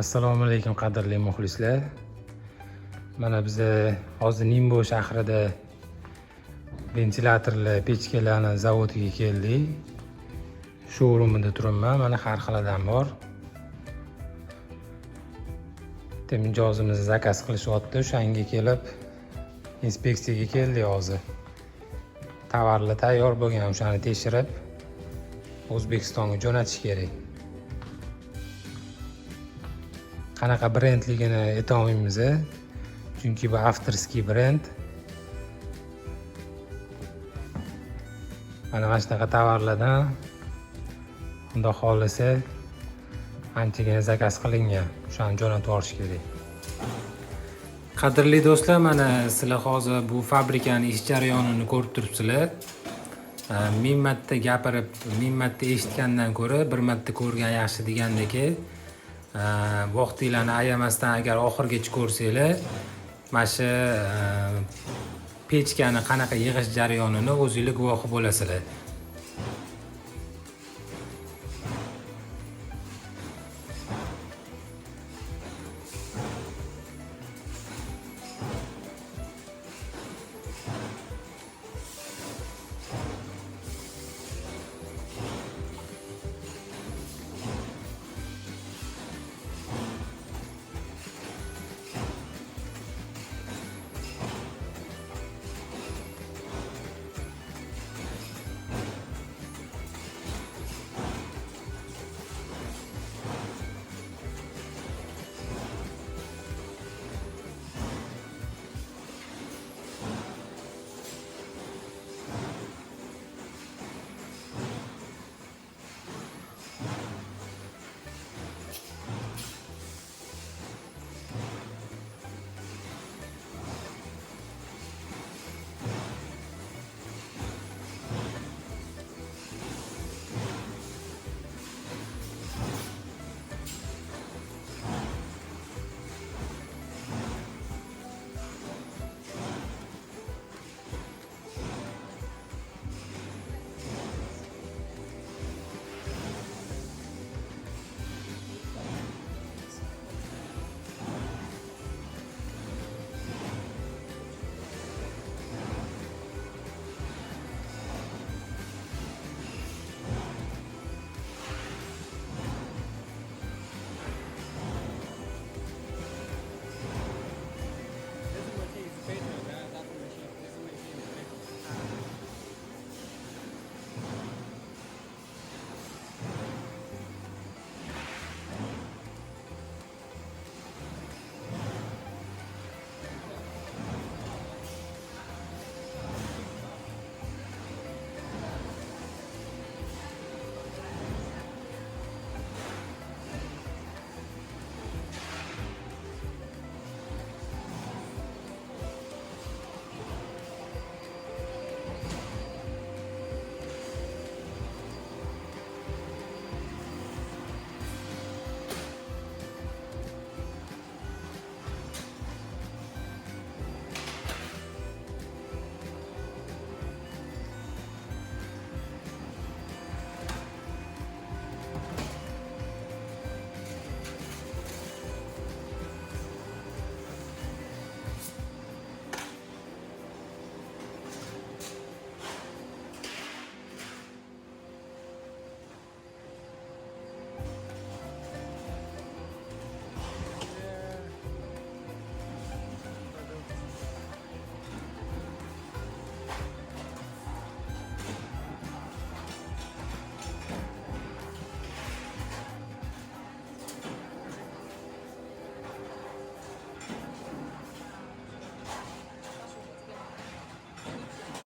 Assalomu alaykum qadrli muxlislar. Mana biz hozir Nimbo shahrida ventilyatorlar, pechkalarning zavodiga keldik. Showroomida turibman. Mana har xilidan bor. Mijozimiz zakaz qilishyapti. O'shanga kelib inspeksiyaga keldik hozir. Tovarlar tayyor bo'lgan, o'shani tekshirib O'zbekistonga jo'natish kerak. Qanaqa brendligini ayta olmaymiz, chunki bu avtorskiy brend. Mana shunaqa tovarlardan unda xohlasa anchagina zakaz qilingan, o'shani jo'natib yuborish kerak. Qadrli do'stlar, mana sizlar hozir bu fabrikani ish jarayonini ko'rib turibsizlar. 1000 marta gapirib, 1000 marta eshitgandan ko'ra bir marta ko'rgan yaxshi degandek. Vaqtinglarni ayamasdan agar oxirigacha ko'rsanglar, mana shu pechkani qanaqa yig'ish jarayonini o'zingizlar guvohi bo'lasizlar.